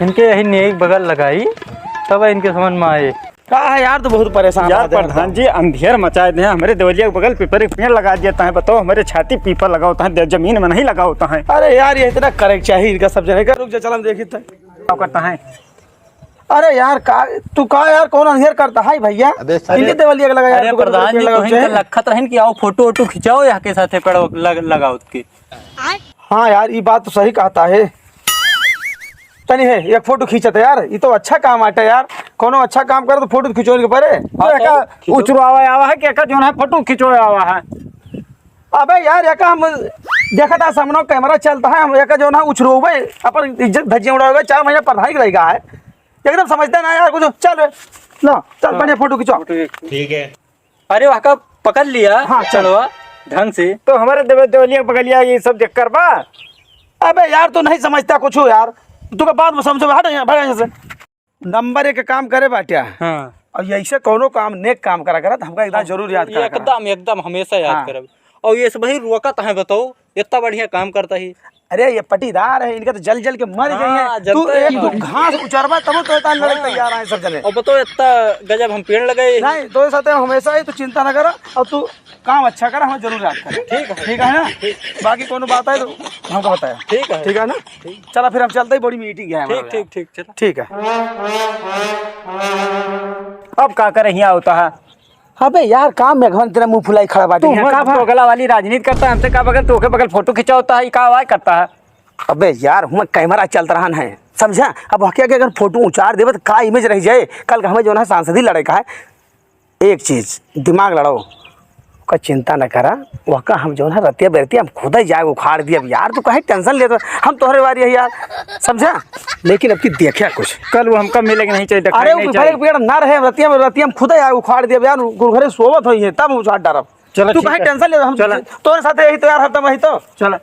इनके यही नेक बगल लगाई तब इनके समझ में आए। का है यार, तो बहुत परेशान यार प्रधान जी अंधेर मचाए दे, हमारे देवलिया के बगल पीपर एक पेड़ लगा देता है। बताओ हमारे छाती पीपर लगा होता है, जमीन में नहीं लगा होता है। अरे यार ये इतना करेक्ट चाहिए इनका सब जगह का। रुक जा, चल हम देखी था क्या करता है। अरे यार का तू का यार कौन अंधेर करता है भैया, इनके देवलिया का लगा यार। अरे प्रधान जी तो इनके लखत रहन कि आओ फोटो वोटो खिंचाओ यहाँ के साथ पेड़ लगाओ उसके। हाँ यार ये बात तो सही कहता है। तनी है एक फोटो खींचते यार, ये तो अच्छा काम आटा यार। कोनो अच्छा काम करे तो फोटो खिंचोने के परे। उचरवा आवा है क्या जो है फोटो खिंचो आवा है। अबे यार यका हम देखा था सामने कैमरा चलता है, हम यका जो ना उछरोबे अपन इज्जत धज्जियां उड़ाओगे। 4 महीने पढ़ाई रहेगा है, एकदम समझता ना यार कुछ। चल लो चल बढ़िया फोटो खिंचो। ठीक है। अरे वहाँ का पकड़ लिया। हाँ, चलो ढंग से। तो हमारे देवलिया बगलिया ये सब देख कर बा। अबे यार तू नहीं समझता कुछ यार, तू का बात में समझो। हट यहाँ भाग यहाँ से। नंबर 1 काम करे बाटिया। हाँ और ऐसे कोनो काम नेक काम करा करत हमका एकदम जरूर याद करा। एकदम एकदम हमेशा याद हाँ। करब। और ये सब ही रोकत है, बताओ इतना बढ़िया काम करता ही। अरे ये पटीदार है, इनका तो जल जल के मर गई हाँ, है। तू जलता है। एक दो घास उचरबा तब तो इतना लड़क तैयार है सब जने। और बताओ इतना गजब हम पेड़ लगाए। नहीं तो साथ हमेशा ही, तू चिंता ना करा और तू काम अच्छा करा, हमें जरूर याद कर। ठीक है ना। बाकी कोनो बात है तो हमको बताया। ठीक है ना। चला फिर हम चलते ही, बड़ी मीटिंग है हमारे। ठीक चलो। ठीक है। अब का करे यहाँ होता है। अबे यार काम में घन तेरा मुंह फुलाई खड़ा बाटे। तो गला वाली राजनीति करता है हमसे, का बगल तो के बगल फोटो खिंचा होता है, का आवाज करता है। अबे यार हम कैमरा चलता रहा है समझा। अब हकिया के अगर फोटो उचार देवे तो का इमेज रह जाए। कल हमें जो है सांसद ही लड़े का है। एक चीज दिमाग लड़ाओ का चिंता न करा। वह का हम जो है रतिया बेरतिया हम खुद ही जाए उखाड़ दिया। यार तू कहीं टेंशन ले तो हम तोहरे बारी है यार, समझा। लेकिन अब की देखिया कुछ कल वो हमका मिलेगा नहीं चाहिए। अरे पेड़ ना रहे रतिया में हम खुद ही आए उखाड़ दिया यार। घरे सोवत हुई है तब उछाड़ डारब। चलो तू कहीं टेंशन ले, हम तोरे साथ यही तो यार हरदम वही तो। चलो